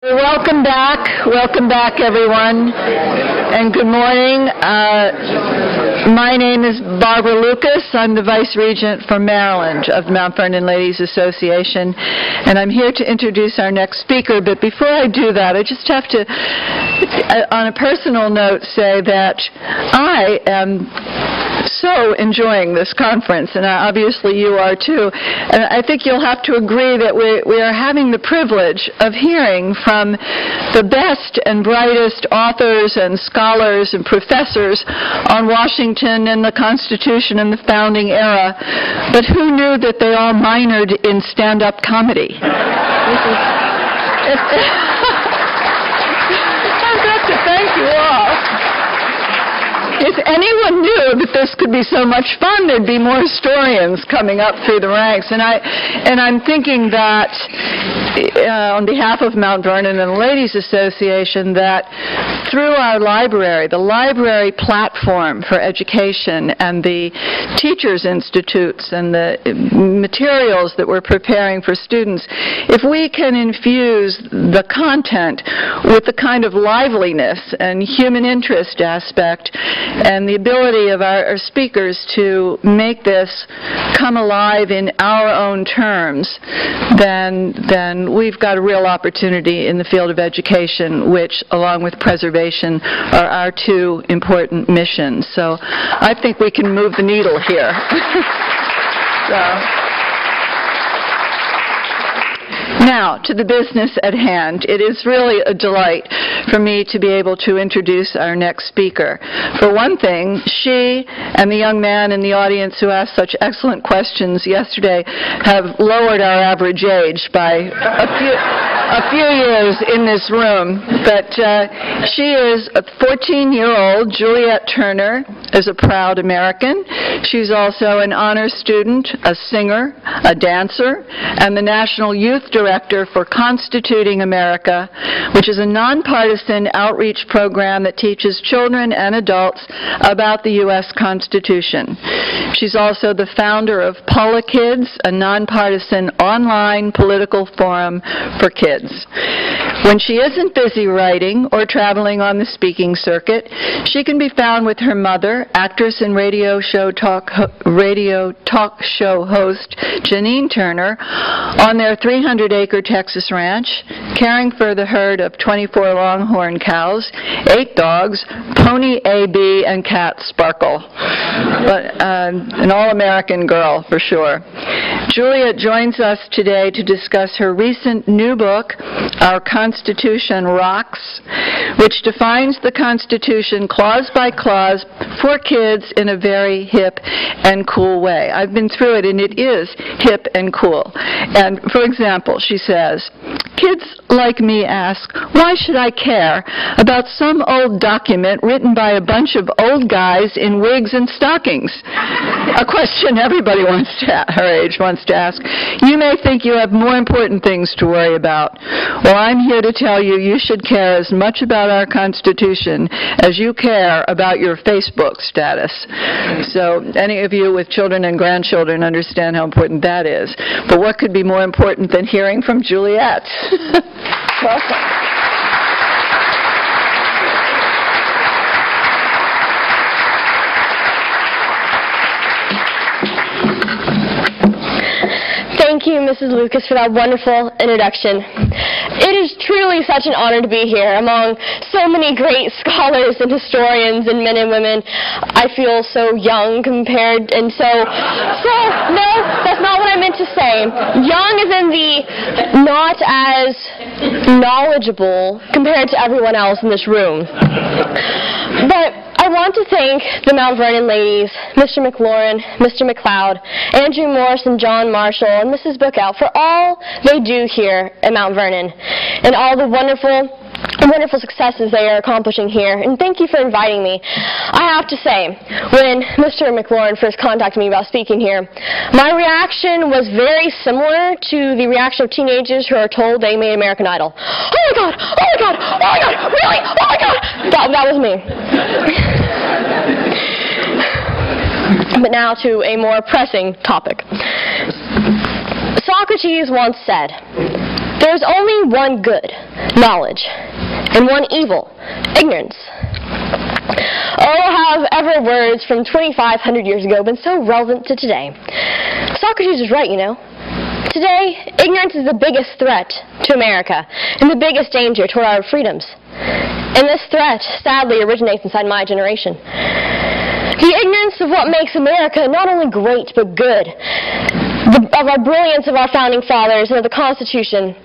Welcome back everyone, and good morning. My name is Barbara Lucas. I'm the Vice Regent for Maryland of Mount Vernon Ladies Association, and I'm here to introduce our next speaker. But before I do that, I just have to, on a personal note, say that I am so enjoying this conference, and obviously you are too. And I think you'll have to agree that we are having the privilege of hearing from the best and brightest authors and scholars and professors on Washington and the Constitution and the founding era. But who knew that they all minored in stand-up comedy? I've got to thank you all. If anyone knew that this could be so much fun, there'd be more historians coming up through the ranks. And I'm thinking that, on behalf of Mount Vernon and the Ladies Association, that through our library, the library platform for education and the teachers' institutes and the materials that we're preparing for students, if we can infuse the content with the kind of liveliness and human interest aspect and the ability of our speakers to make this come alive in our own terms, then we've got a real opportunity in the field of education, which, along with preservation, are our two important missions. So I think we can move the needle here. Now, to the business at hand. It is really a delight for me to be able to introduce our next speaker. For one thing, she and the young man in the audience who asked such excellent questions yesterday have lowered our average age by a few years in this room. But she is a 14-year-old Juliette Turner, is a proud American. She's also an honor student, a singer, a dancer, and the National Youth Director for Constituting America, which is a nonpartisan outreach program that teaches children and adults about the U.S. Constitution. She's also the founder of Paula Kids, a nonpartisan online political forum for kids. When she isn't busy writing or traveling on the speaking circuit, she can be found with her mother, actress and radio talk show host Janine Turner, on their 300-acre Texas ranch, caring for the herd of 24 longhorn cows, 8 dogs, pony AB, and cat Sparkle. But an all-American girl, for sure. Juliette joins us today to discuss her recent new book, Our Constitution Rocks, which defines the Constitution clause by clause for kids in a very hip and cool way. I've been through it, and it is hip and cool. And, for example, she says, kids like me ask, why should I care about some old document written by a bunch of old guys in wigs and stockings? A question everybody her age wants to ask. You may think you have more important things to worry about. Well, I'm here to tell you you should care as much about our Constitution as you care about your Facebook status. So any of you with children and grandchildren understand how important that is. But what could be more important than hearing from Juliette? Welcome. Thank you, Mrs. Lucas, for that wonderful introduction. It is truly such an honor to be here among so many great scholars and historians and men and women. I feel so young compared, and no, that's not what I meant to say. Young is in the not as knowledgeable compared to everyone else in this room. But I want to thank the Mount Vernon ladies, Mr. McLaurin, Mr. McLeod, Andrew Morse, and John Marshall, and Mrs. Bookout for all they do here at Mount Vernon and all the wonderful successes they are accomplishing here. And thank you for inviting me. I have to say, when Mr. McLaurin first contacted me about speaking here, my reaction was very similar to the reaction of teenagers who are told they made American Idol. Oh my God! Oh my God! Oh my God! Really? Oh my God! That was me. But now to a more pressing topic. Socrates once said, There is only one good, knowledge, and one evil, ignorance. Oh, how have ever words from 2,500 years ago been so relevant to today? Socrates is right, you know. Today, ignorance is the biggest threat to America and the biggest danger toward our freedoms. And this threat, sadly, originates inside my generation. The ignorance of what makes America not only great but good, of our brilliance of our founding fathers and of the Constitution,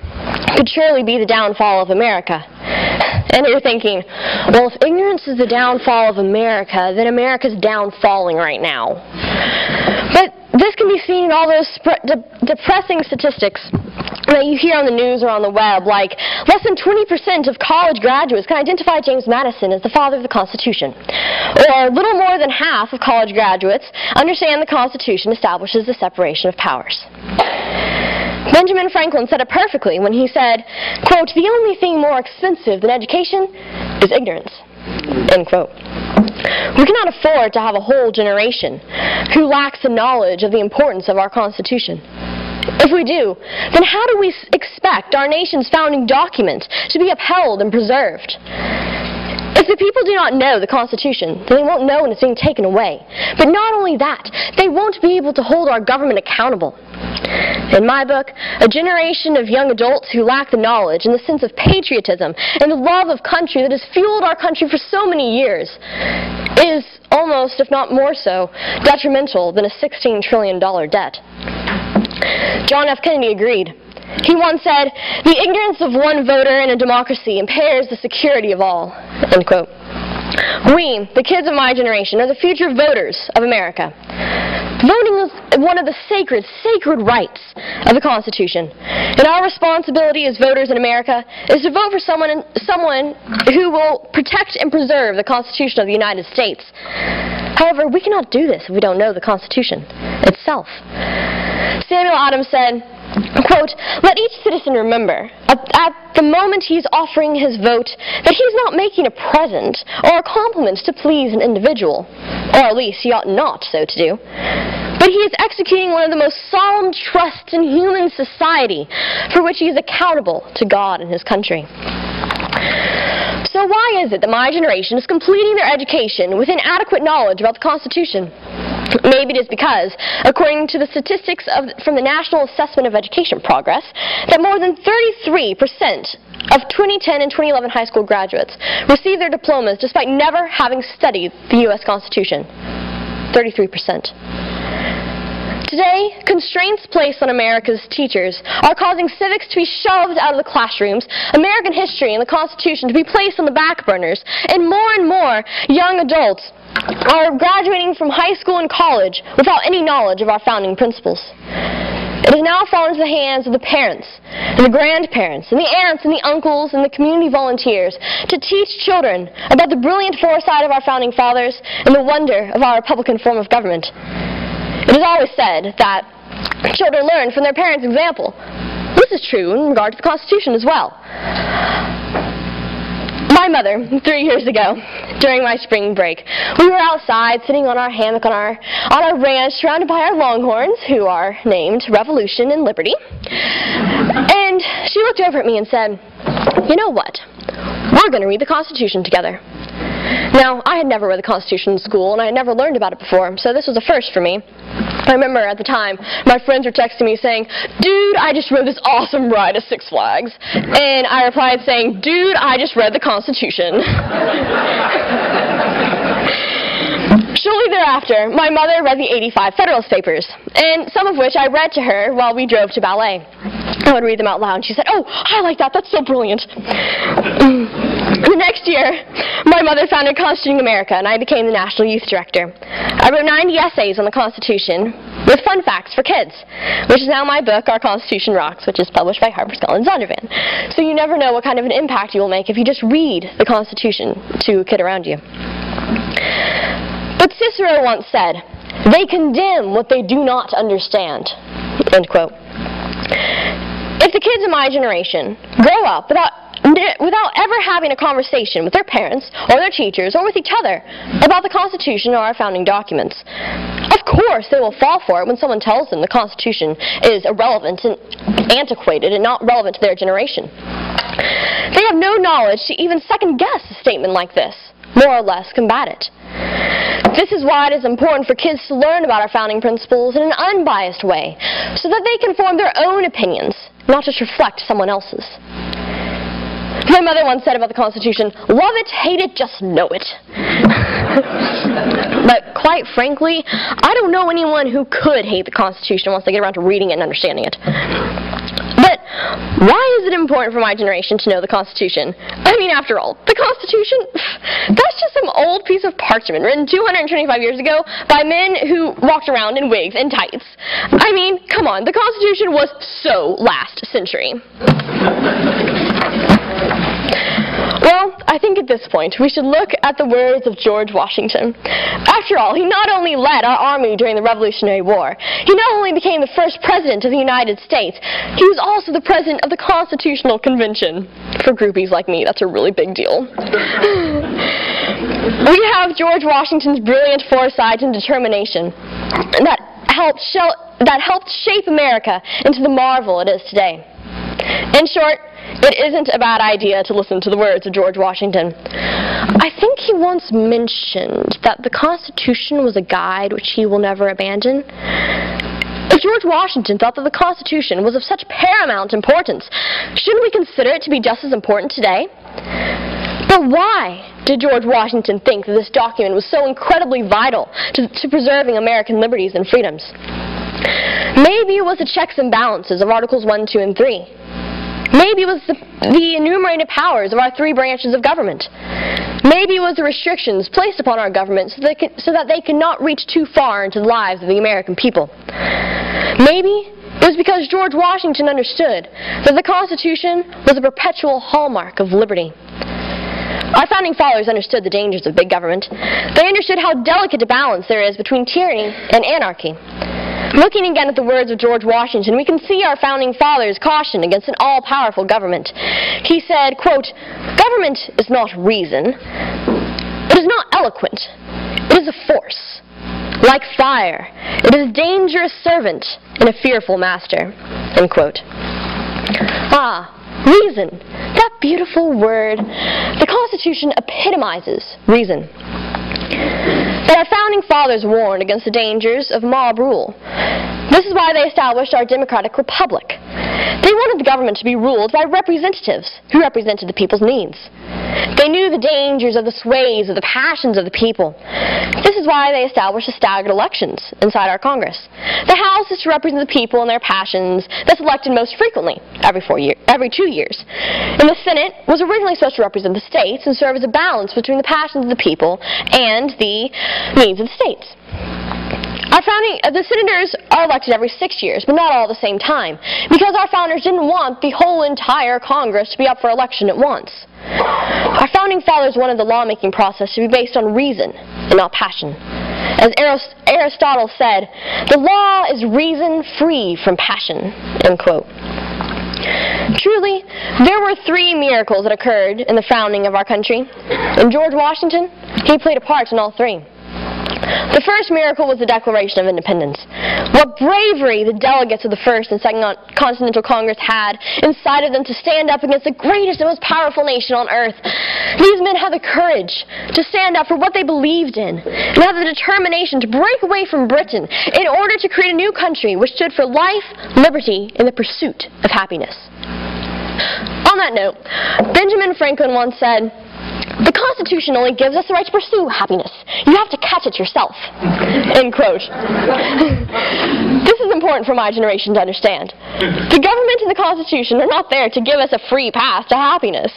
could surely be the downfall of America. And you're thinking, well, if ignorance is the downfall of America, then America's downfalling right now. But this can be seen in all those depressing statistics that you hear on the news or on the web, like less than 20% of college graduates can identify James Madison as the father of the Constitution. Or little more than half of college graduates understand the Constitution establishes the separation of powers. Benjamin Franklin said it perfectly when he said, quote, "The only thing more expensive than education is ignorance," end quote. We cannot afford to have a whole generation who lacks the knowledge of the importance of our Constitution. If we do, then how do we expect our nation's founding document to be upheld and preserved? If the people do not know the Constitution, then they won't know when it's being taken away. But not only that, they won't be able to hold our government accountable. In my book, a generation of young adults who lack the knowledge and the sense of patriotism and the love of country that has fueled our country for so many years is almost, if not more so, detrimental than a $16 trillion debt. John F. Kennedy agreed. He once said, "The ignorance of one voter in a democracy impairs the security of all," end quote. We, the kids of my generation, are the future voters of America. Voting is one of the sacred rights of the Constitution. And our responsibility as voters in America is to vote for someone who will protect and preserve the Constitution of the United States. However, we cannot do this if we don't know the Constitution itself. Samuel Adams said, quote, "Let each citizen remember, at the moment he's offering his vote, that he's not making a present or a compliment to please an individual, or at least he ought not so to do, but he is executing one of the most solemn trusts in human society for which he is accountable to God and his country." So why is it that my generation is completing their education with inadequate knowledge about the Constitution? Maybe it is because, according to the statistics from the National Assessment of Education Progress, that more than 33% of 2010 and 2011 high school graduates received their diplomas despite never having studied the U.S. Constitution. 33%. Today, constraints placed on America's teachers are causing civics to be shoved out of the classrooms, American history and the Constitution to be placed on the back burners, and more young adults are graduating from high school and college without any knowledge of our founding principles. It has now fallen into the hands of the parents, and the grandparents, and the aunts, and the uncles, and the community volunteers to teach children about the brilliant foresight of our founding fathers and the wonder of our Republican form of government. It is always said that children learn from their parents' example. This is true in regard to the Constitution as well. My mother, 3 years ago, during my spring break, we were outside sitting on our hammock on our ranch surrounded by our longhorns, who are named Revolution and Liberty. And she looked over at me and said, "You know what? We're going to read the Constitution together." Now, I had never read the Constitution in school, and I had never learned about it before, so this was a first for me. I remember at the time, my friends were texting me saying, "Dude, I just rode this awesome ride at Six Flags." And I replied saying, "Dude, I just read the Constitution." Shortly thereafter, my mother read the 85 Federalist Papers, and some of which I read to her while we drove to ballet. I would read them out loud, and she said, "Oh, I like that, that's so brilliant." The next year, my mother founded Constituting America, and I became the National Youth Director. I wrote 90 essays on the Constitution with fun facts for kids, which is now my book, Our Constitution Rocks, which is published by HarperCollins Zondervan. So you never know what kind of an impact you will make if you just read the Constitution to a kid around you. But Cicero once said, "They condemn what they do not understand," end quote. If the kids of my generation grow up without ever having a conversation with their parents or their teachers or with each other about the Constitution or our founding documents, Of course, they will fall for it when someone tells them the Constitution is irrelevant and antiquated and not relevant to their generation. They have no knowledge to even second-guess a statement like this, more or less combat it. This is why it is important for kids to learn about our founding principles in an unbiased way, so that they can form their own opinions, not just reflect someone else's. My mother once said about the Constitution, "Love it, hate it, just know it." But quite frankly, I don't know anyone who could hate the Constitution once they get around to reading it and understanding it. But why is it important for my generation to know the Constitution? I mean, after all, the Constitution, that's just some old piece of parchment written 225 years ago by men who walked around in wigs and tights. I mean, come on, the Constitution was so last century. Well, I think at this point we should look at the words of George Washington. After all, he not only led our army during the Revolutionary War, he not only became the first president of the United States, he was also the president of the Constitutional Convention. For groupies like me, that's a really big deal. We have George Washington's brilliant foresight and determination that helped shape America into the marvel it is today. In short, it isn't a bad idea to listen to the words of George Washington. I think he once mentioned that the Constitution was a guide which he will never abandon. If George Washington thought that the Constitution was of such paramount importance, shouldn't we consider it to be just as important today? But why did George Washington think that this document was so incredibly vital to preserving American liberties and freedoms? Maybe it was the checks and balances of Articles 1, 2, and 3. Maybe it was the enumerated powers of our three branches of government. Maybe it was the restrictions placed upon our government so that they could not reach too far into the lives of the American people. Maybe it was because George Washington understood that the Constitution was a perpetual hallmark of liberty. Our founding fathers understood the dangers of big government. They understood how delicate a balance there is between tyranny and anarchy. Looking again at the words of George Washington, we can see our founding fathers' caution against an all-powerful government. He said, quote, "Government is not reason. It is not eloquent. It is a force. Like fire, it is a dangerous servant and a fearful master." End quote. Reason. That beautiful word. The Constitution epitomizes reason. But our founding fathers warned against the dangers of mob rule. This is why they established our democratic republic. They wanted the government to be ruled by representatives who represented the people's needs. They knew the dangers of the sways of the passions of the people. This is why they established the staggered elections inside our Congress. The House is to represent the people and their passions, that's elected most frequently, every 2 years. And the Senate was originally supposed to represent the states and serve as a balance between the passions of the people and the needs of the states. The senators are elected every 6 years, but not all at the same time, because our founders didn't want the whole entire Congress to be up for election at once. Our founding fathers wanted the lawmaking process to be based on reason and not passion. As Aristotle said, "The law is reason free from passion." End quote. Truly, there were 3 miracles that occurred in the founding of our country. And George Washington, he played a part in all 3. The first miracle was the Declaration of Independence. What bravery the delegates of the First and Second Continental Congress had incited them to stand up against the greatest and most powerful nation on earth. These men had the courage to stand up for what they believed in and had the determination to break away from Britain in order to create a new country which stood for life, liberty, and the pursuit of happiness. On that note, Benjamin Franklin once said, "The Constitution only gives us the right to pursue happiness. You have to catch it yourself." End quote. This is important for my generation to understand. The government and the Constitution are not there to give us a free pass to happiness.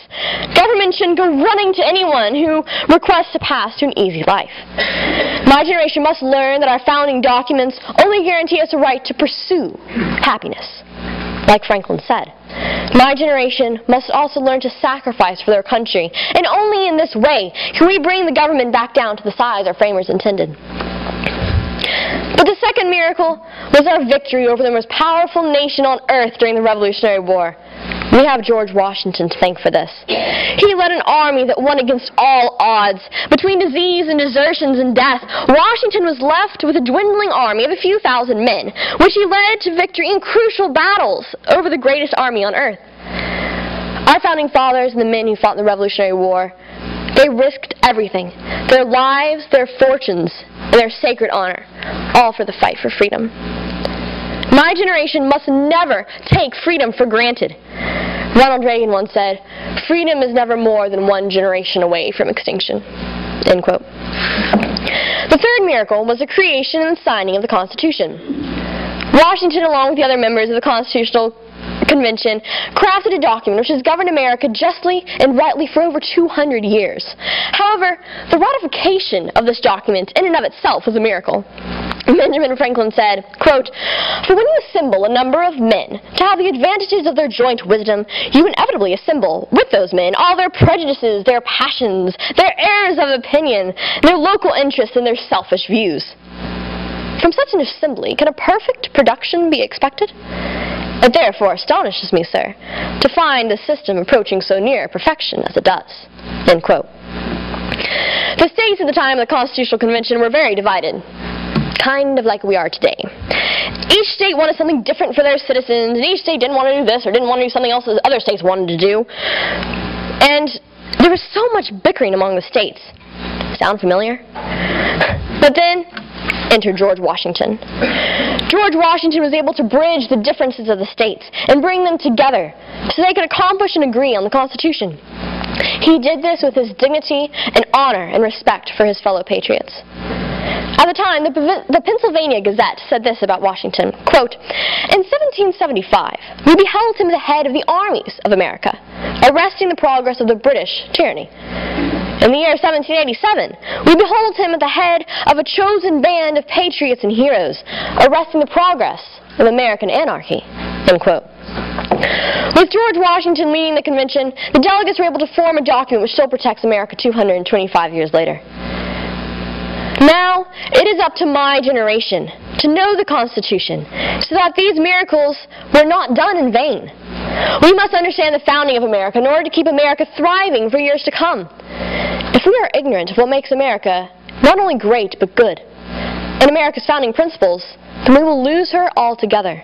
Government shouldn't go running to anyone who requests a pass to an easy life. My generation must learn that our founding documents only guarantee us a right to pursue happiness. Like Franklin said, my generation must also learn to sacrifice for their country, and only in this way can we bring the government back down to the size our framers intended. But the second miracle was our victory over the most powerful nation on earth during the Revolutionary War. We have George Washington to thank for this. He led an army that won against all odds. Between disease and desertions and death, Washington was left with a dwindling army of a few thousand men, which he led to victory in crucial battles over the greatest army on earth. Our founding fathers and the men who fought in the Revolutionary War, they risked everything, their lives, their fortunes, and their sacred honor, all for the fight for freedom. My generation must never take freedom for granted. Ronald Reagan once said, "Freedom is never more than one generation away from extinction." End quote. The third miracle was the creation and signing of the Constitution. Washington, along with the other members of the Constitutional Convention, crafted a document which has governed America justly and rightly for over 200 years. However, the ratification of this document in and of itself was a miracle. Benjamin Franklin said, quote, "For when you assemble a number of men to have the advantages of their joint wisdom, you inevitably assemble with those men all their prejudices, their passions, their errors of opinion, their local interests, and their selfish views. From such an assembly, can a perfect production be expected? It therefore astonishes me, sir, to find the system approaching so near perfection as it does." End quote. The states at the time of the Constitutional Convention were very divided, kind of like we are today. Each state wanted something different for their citizens, and each state didn't want to do this or didn't want to do something else that other states wanted to do. And there was so much bickering among the states. Sound familiar? But then entered George Washington. George Washington was able to bridge the differences of the states and bring them together so they could accomplish and agree on the Constitution. He did this with his dignity and honor and respect for his fellow patriots. At the time, the Pennsylvania Gazette said this about Washington, quote, "In 1775, we beheld him the head of the armies of America, arresting the progress of the British tyranny. In the year 1787, we behold him at the head of a chosen band of patriots and heroes, arresting the progress of American anarchy." End quote. With George Washington leading the convention, the delegates were able to form a document which still protects America 225 years later. Now, it is up to my generation to know the Constitution, so that these miracles were not done in vain. We must understand the founding of America in order to keep America thriving for years to come. If we are ignorant of what makes America not only great, but good, and America's founding principles, then we will lose her altogether.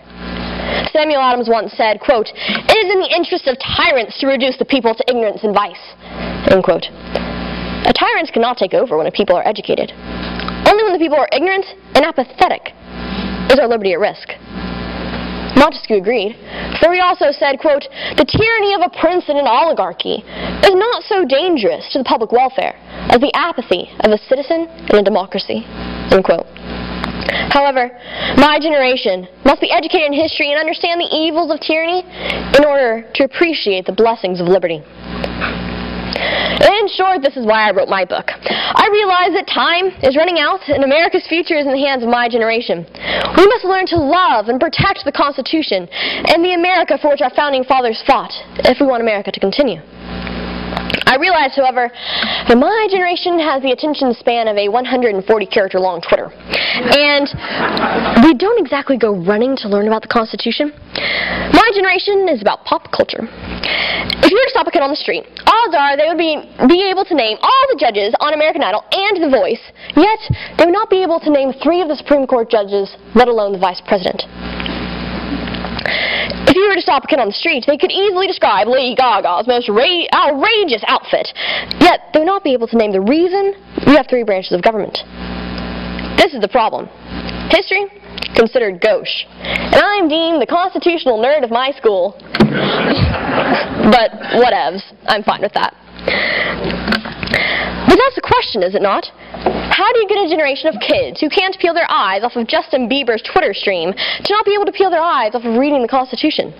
Samuel Adams once said, quote, "It is in the interest of tyrants to reduce the people to ignorance and vice." End quote. A tyrant cannot take over when the people are educated. Only when the people are ignorant and apathetic is our liberty at risk. Montesquieu agreed, for he also said, quote, "The tyranny of a prince and an oligarchy is not so dangerous to the public welfare as the apathy of a citizen in a democracy." End quote. However, my generation must be educated in history and understand the evils of tyranny in order to appreciate the blessings of liberty. In short, this is why I wrote my book. I realize that time is running out and America's future is in the hands of my generation. We must learn to love and protect the Constitution and the America for which our founding fathers fought if we want America to continue. I realize, however, that my generation has the attention span of a 140-character long Twitter. And we don't exactly go running to learn about the Constitution. My generation is about pop culture. If you were to stop a kid on the street, odds are they would be able to name all the judges on American Idol and The Voice, yet they would not be able to name 3 of the Supreme Court judges, let alone the Vice President. If you were to stop a kid on the street, they could easily describe Lady Gaga's most outrageous outfit, yet they would not be able to name the reason we have 3 branches of government. This is the problem. History, considered gauche, and I'm deemed the constitutional nerd of my school. But whatevs, I'm fine with that. But that's the question, is it not? How do you get a generation of kids who can't peel their eyes off of Justin Bieber's Twitter stream to not be able to peel their eyes off of reading the Constitution?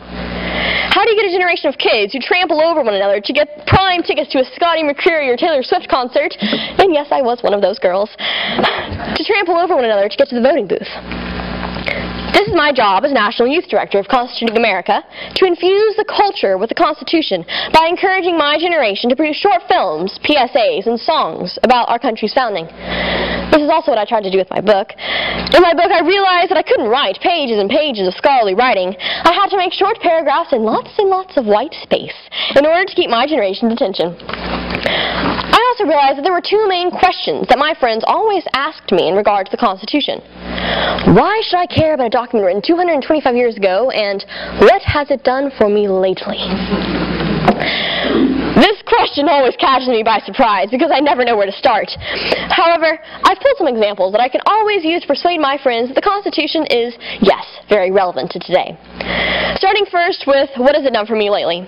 How do you get a generation of kids who trample over one another to get prime tickets to a Scotty McCreery or Taylor Swift concert, and yes, I was one of those girls, to trample over one another to get to the voting booth? This is my job as National Youth Director of Constituting America, to infuse the culture with the Constitution by encouraging my generation to produce short films, PSAs, and songs about our country's founding. This is also what I tried to do with my book. In my book, I realized that I couldn't write pages and pages of scholarly writing. I had to make short paragraphs and lots of white space in order to keep my generation's attention. I also realized that there were two main questions that my friends always asked me in regard to the Constitution. Why should I care about a document written 225 years ago, and what has it done for me lately? This question always catches me by surprise because I never know where to start. However, I've pulled some examples that I can always use to persuade my friends that the Constitution is, yes, very relevant to today. Starting first with, what has it done for me lately?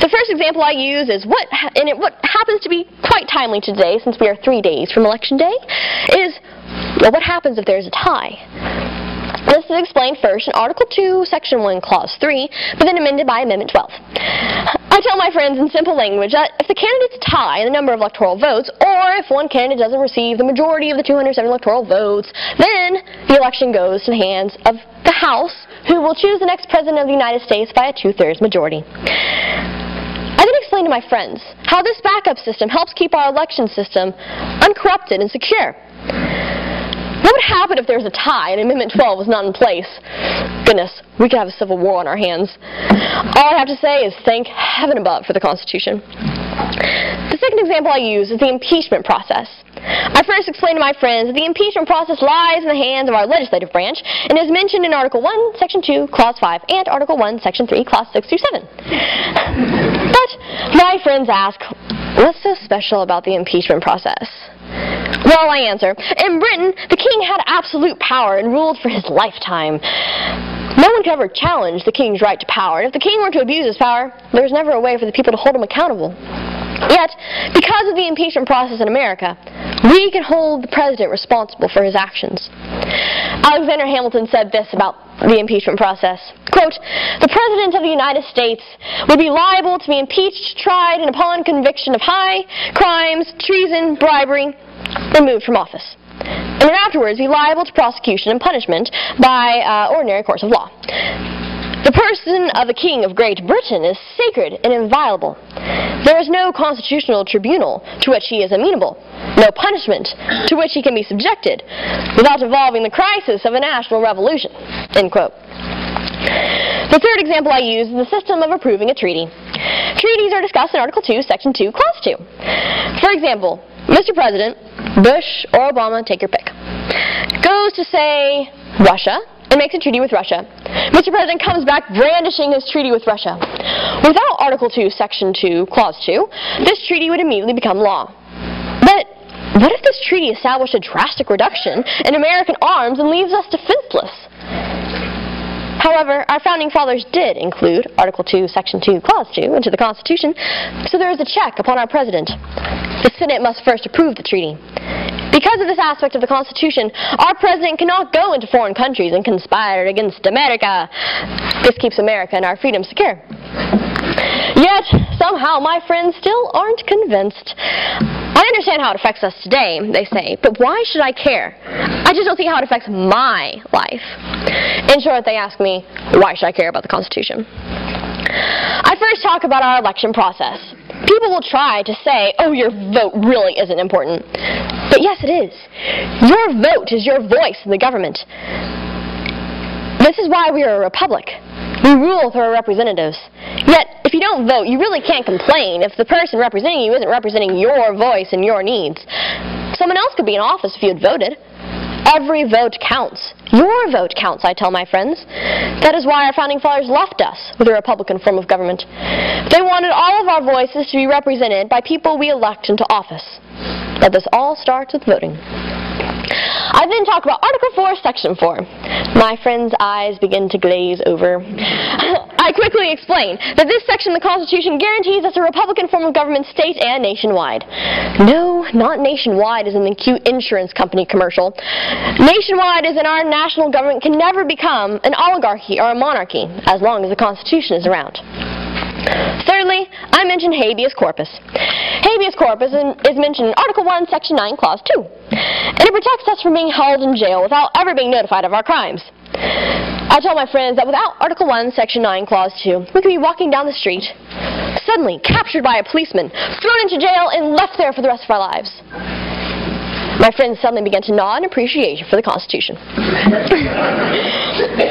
The first example I use is what happens to be quite timely today, since we are 3 days from Election Day, is, well, what happens if there's a tie? This is explained first in Article 2, Section 1, Clause 3, but then amended by Amendment 12. I tell my friends in simple language that if the candidates tie in the number of electoral votes, or if one candidate doesn't receive the majority of the 207 electoral votes, then the election goes to the hands of the House, who will choose the next President of the United States by a 2/3 majority. I then explained to my friends how this backup system helps keep our election system uncorrupted and secure. What would happen if there was a tie and Amendment 12 was not in place? Goodness, we could have a civil war on our hands. All I have to say is thank heaven above for the Constitution. The second example I use is the impeachment process. I first explained to my friends that the impeachment process lies in the hands of our legislative branch and is mentioned in Article 1, Section 2, Clause 5, and Article 1, Section 3, Clause 6 through 7. But my friends ask, what's so special about the impeachment process? Well, I answer, in Britain, the king had absolute power and ruled for his lifetime. No one could ever challenge the king's right to power, and if the king were to abuse his power, there was never a way for the people to hold him accountable. Yet, because of the impeachment process in America, we can hold the president responsible for his actions. Alexander Hamilton said this about the impeachment process, quote, "The President of the United States would be liable to be impeached, tried, and upon conviction of high crimes, treason, bribery, removed from office, and would afterwards be liable to prosecution and punishment by ordinary course of law. The person of the King of Great Britain is sacred and inviolable. There is no constitutional tribunal to which he is amenable, no punishment to which he can be subjected, without involving the crisis of a national revolution." End quote. The third example I use is the system of approving a treaty. Treaties are discussed in Article 2, Section 2, Clause 2. For example, Mr. President, Bush or Obama, take your pick, goes to, say, Russia, and makes a treaty with Russia. Mr. President comes back brandishing his treaty with Russia. Without Article 2, Section 2, Clause 2, this treaty would immediately become law. But what if this treaty established a drastic reduction in American arms and leaves us defenseless? However, our founding fathers did include Article 2, Section 2, Clause 2 into the Constitution, so there is a check upon our President. The Senate must first approve the treaty. Because of this aspect of the Constitution, our President cannot go into foreign countries and conspire against America. This keeps America and our freedom secure. Yet, somehow, my friends still aren't convinced. I understand how it affects us today, they say, but why should I care? I just don't see how it affects my life. In short, they ask me, why should I care about the Constitution? I first talk about our election process. People will try to say, oh, your vote really isn't important. But yes, it is. Your vote is your voice in the government. This is why we are a republic. We rule through our representatives. Yet, if you don't vote, you really can't complain if the person representing you isn't representing your voice and your needs. Someone else could be in office if you had voted. Every vote counts. Your vote counts, I tell my friends. That is why our founding fathers left us with a Republican form of government. They wanted all of our voices to be represented by people we elect into office. But this all starts with voting. I then talk about Article 4, Section 4. My friends' eyes begin to glaze over. I quickly explain that this section of the Constitution guarantees us a Republican form of government state and nationwide. No, not nationwide as in the cute insurance company commercial. Nationwide as in our national government can never become an oligarchy or a monarchy as long as the Constitution is around. Thirdly, I mentioned habeas corpus. Habeas corpus is mentioned in Article 1, Section 9, Clause 2. And it protects us from being held in jail without ever being notified of our crimes. I tell my friends that without Article 1, Section 9, Clause 2, we could be walking down the street, suddenly captured by a policeman, thrown into jail, and left there for the rest of our lives. My friends suddenly began to nod in appreciation for the Constitution.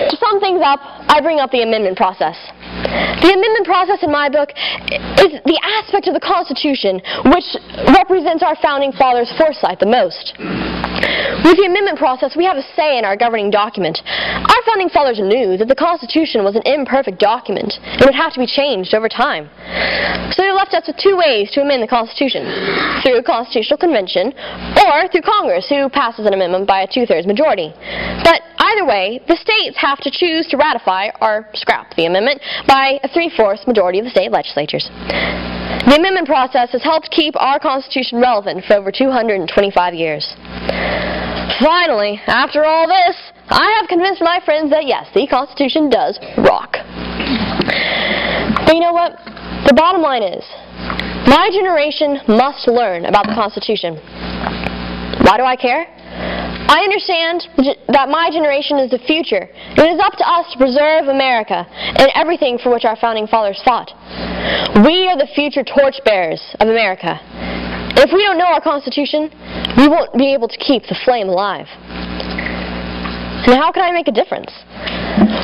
To sum things up, I bring up the amendment process. The amendment process in my book is the aspect of the Constitution which represents our founding fathers' foresight the most. With the amendment process, we have a say in our governing document. Our founding fathers knew that the Constitution was an imperfect document and would have to be changed over time. So they left us with two ways to amend the Constitution: through a constitutional convention or through Congress, who passes an amendment by a 2/3 majority. But either way, the states have to choose to ratify or scrap the amendment by a 3/4 majority of the state legislatures. The amendment process has helped keep our Constitution relevant for over 225 years. Finally, after all this, I have convinced my friends that yes, the Constitution does rock. But you know what? The bottom line is, my generation must learn about the Constitution. Why do I care? I understand that my generation is the future. It is up to us to preserve America and everything for which our founding fathers fought. We are the future torchbearers of America. If we don't know our Constitution, we won't be able to keep the flame alive. And how can I make a difference?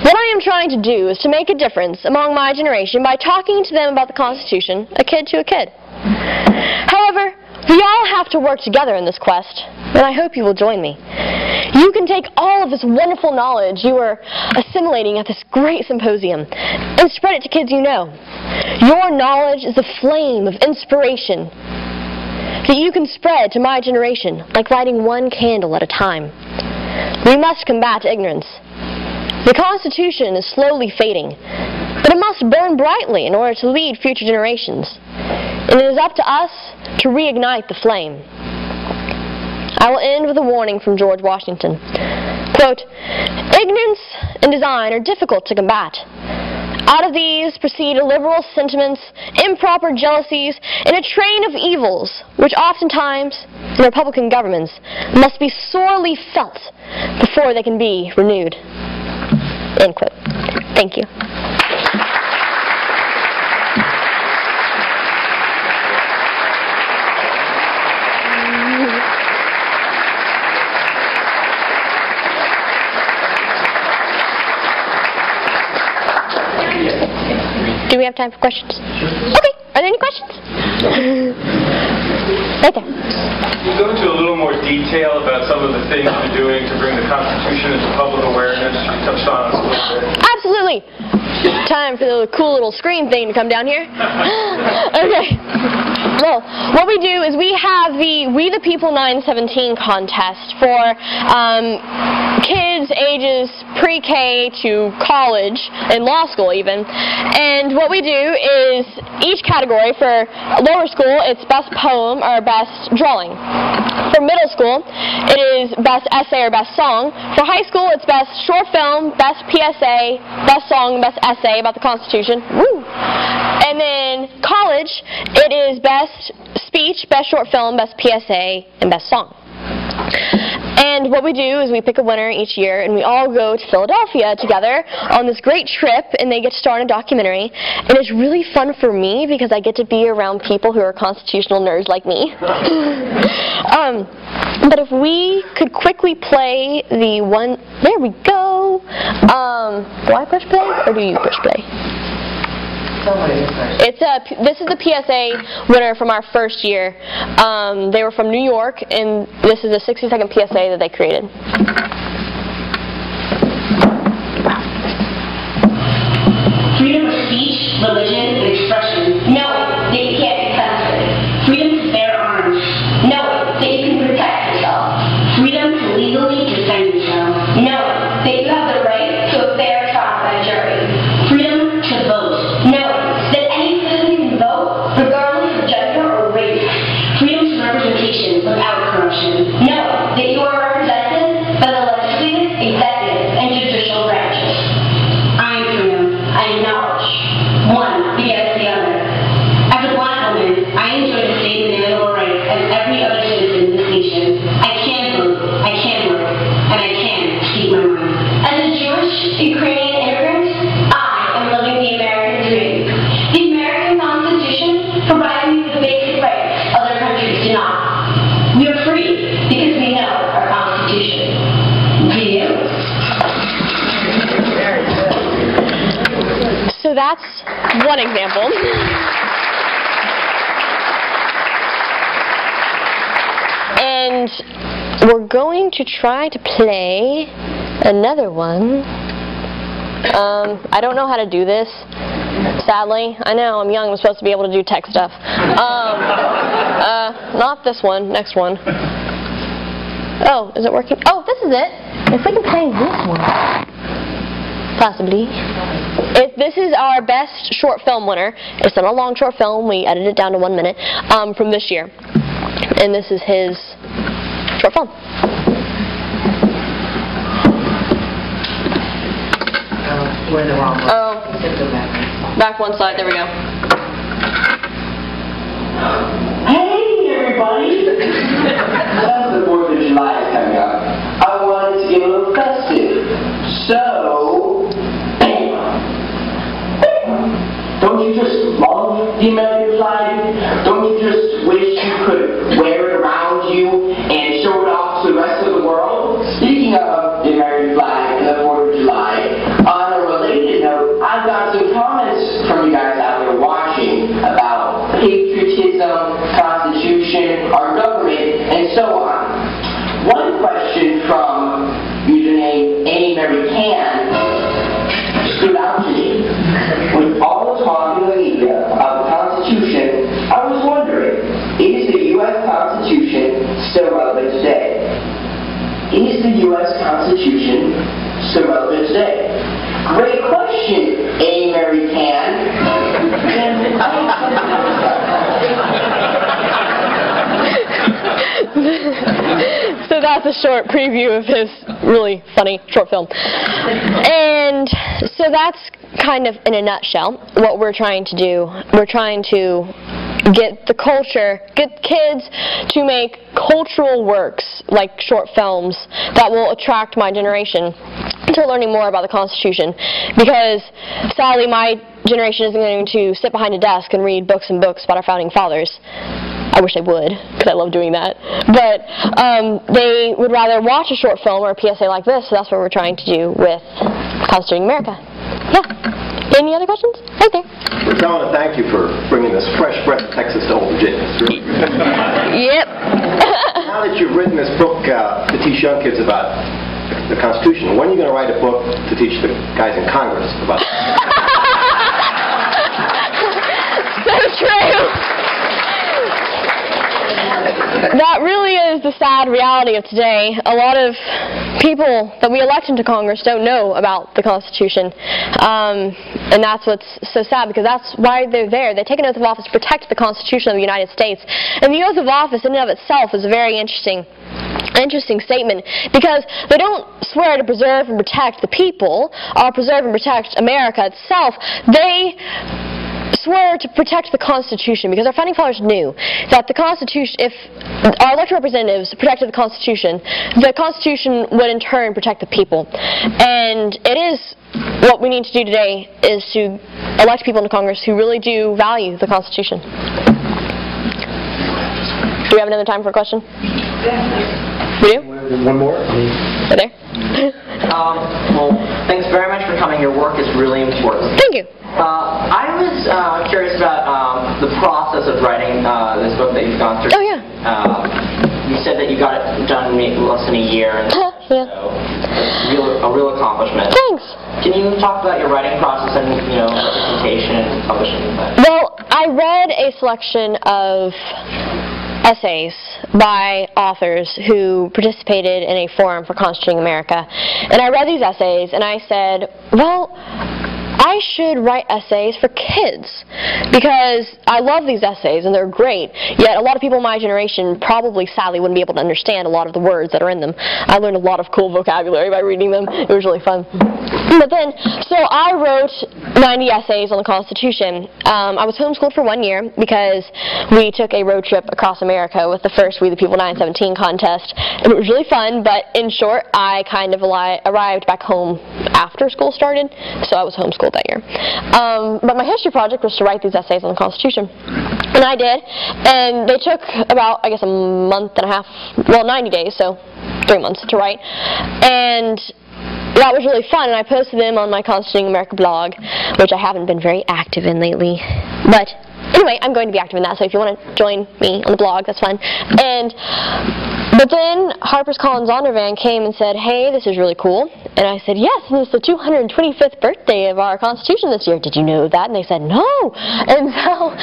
What I am trying to do is to make a difference among my generation by talking to them about the Constitution, a kid to a kid. However, we all have to work together in this quest, and I hope you will join me. You can take all of this wonderful knowledge you are assimilating at this great symposium and spread it to kids you know. Your knowledge is a flame of inspiration that you can spread to my generation like lighting one candle at a time. We must combat ignorance. The Constitution is slowly fading, but it must burn brightly in order to lead future generations. And it is up to us to reignite the flame. I will end with a warning from George Washington. Quote, "Ignorance and design are difficult to combat. Out of these proceed illiberal sentiments, improper jealousies, and a train of evils which oftentimes, in republican governments, must be sorely felt before they can be renewed." End quote. Thank you. Do we have time for questions? Okay. Are there any questions? Right there. Can you go into a little more detail about some of the things you're doing to bring the Constitution into public awareness? You touched on it a little bit. Absolutely. Time for the cool little screen thing to come down here. Okay. Well, what we do is we have the We the People 917 contest for kids ages pre-K to college and law school even. And what we do is each category for lower school, it's best poem or best drawing. For middle school, it is best essay or best song. For high school, it's best short film, best PSA, best song, best essay about the Constitution. Woo! And then college, it is best speech, best short film, best PSA, and best song. And what we do is we pick a winner each year, and we all go to Philadelphia together on this great trip, and they get to star in a documentary. And it's really fun for me because I get to be around people who are constitutional nerds like me. But if we could quickly play the one... There we go. Do I push play, or do you push play? This is the PSA winner from our first year. They were from New York, and this is a 60-second PSA that they created. Freedom of speech, religion, and expression. Knowing that you can't be censored. Freedom to bear arms. Knowing that you can protect yourself. Freedom to legally defend yourself. Knowing that you have the right to a fair trial by jury. Freedom to vote. Knowing that any citizen can vote, regardless of gender or race. Freedom to representation without corruption. Knowing that you are represented by the legislative, executive, and judicial branches. I am freedom. I acknowledge. 1. one example. And we're going to try to play another one. I don't know how to do this, sadly. I know, I'm young, I'm supposed to be able to do tech stuff. Not this one, next one. Oh, is it working? Oh, this is it. If we can play this one. Possibly. This is our best short film winner. It's not a long short film, we edited it down to 1 minute, from this year. And this is his short film. We're the wrong one. Oh, back one slide, there we go. Hey everybody! Since the 4th of July is coming up, I wanted to get a little festive. So, don't you just love the American flag? Don't you just wish you could wear it around you and show it off to the rest of the world? Speaking of the American flag and the 4th of July, on a related note, I've got some comments from you guys out there watching about patriotism, Constitution, our government, and so on. One question from username AnyMaryCan stood out to me. With all the talk in the media about the Constitution, I was wondering, is the U.S. Constitution still relevant today? Is the U.S. Constitution still relevant today? Great question, AnyMaryCan. So that's a short preview of his really funny short film. And so that's kind of in a nutshell what we're trying to do. We're trying to get the culture, get kids to make cultural works like short films that will attract my generation to learning more about the Constitution, because sadly my generation isn't going to sit behind a desk and read books and books about our founding fathers. I wish they would, because I love doing that. But they would rather watch a short film or a PSA like this, so that's what we're trying to do with Constituting America. Yeah. Any other questions? Right there. We're telling to thank you for bringing this fresh breath of Texas to Old Virginia. Yep. Now that you've written this book to teach young kids about the Constitution, when are you going to write a book to teach the guys in Congress about it? So true. That really is the sad reality of today. A lot of people that we elect into Congress don't know about the Constitution. And that's what's so sad, because that's why they're there. They take an oath of office to protect the Constitution of the United States. And the oath of office in and of itself is a very interesting statement, because they don't swear to preserve and protect the people or preserve and protect America itself. They swear to protect the Constitution, because our founding fathers knew that the Constitution, if our elected representatives protected the Constitution would in turn protect the people. And it is what we need to do today, is to elect people into Congress who really do value the Constitution. Do we have another time for a question? We do? One more? Right there. Well, thanks very much for coming. Your work is really important. Thank you. I was curious about the process of writing this book that you've gone through. Oh, yeah. You said that you got it done in less than a year, and yeah. So a real accomplishment. Thanks. Can you talk about your writing process and representation and publishing? Well, I read a selection of essays by authors who participated in a forum for Constituting America, and I read these essays and I said, well, I should write essays for kids, because I love these essays and they're great, yet a lot of people in my generation probably sadly wouldn't be able to understand a lot of the words that are in them. I learned a lot of cool vocabulary by reading them. It was really fun. But then, so I wrote 90 essays on the Constitution. I was homeschooled for 1 year because we took a road trip across America with the first We the People 917 contest, and it was really fun, but in short, I kind of arrived back home after school started, so I was homeschooled that year. But my history project was to write these essays on the Constitution, and I did, and they took about, I guess, a month and a half, well, 90 days, so 3 months to write, and that was really fun, and I posted them on my Constituting America blog, which I haven't been very active in lately. But anyway, I'm going to be active in that, so if you want to join me on the blog, that's fine. But then HarperCollins Zondervan came and said, hey, this is really cool. And I said, yes, and it's the 225th birthday of our Constitution this year. Did you know that? And they said, no. And so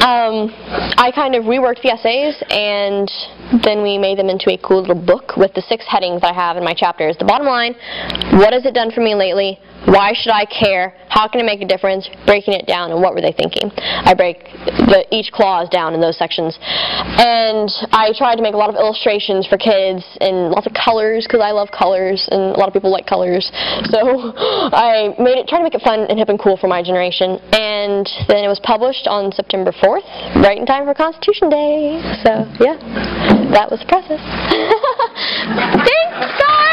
I kind of reworked the essays, and then we made them into a cool little book with the 6 headings that I have in my chapters. The bottom line, what has it done for me lately? Why should I care? How can it make a difference? Breaking it down, and what were they thinking? I break each clause down in those sections. And I tried to make a lot of illustrations for kids and lots of colors, because I love colors, and a lot of people like colors. So I tried to make it fun and hip and cool for my generation. And then it was published on September 4th, right in time for Constitution Day. So, yeah, that was the process. Thanks, guys!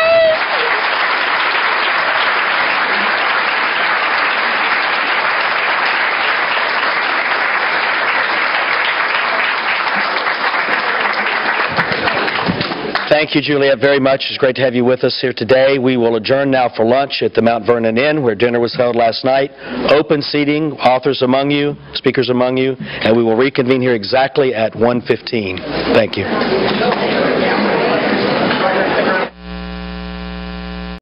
Thank you, Juliette, very much. It's great to have you with us here today. We will adjourn now for lunch at the Mount Vernon Inn, where dinner was held last night. Open seating, authors among you, speakers among you, and we will reconvene here exactly at 1:15. Thank you.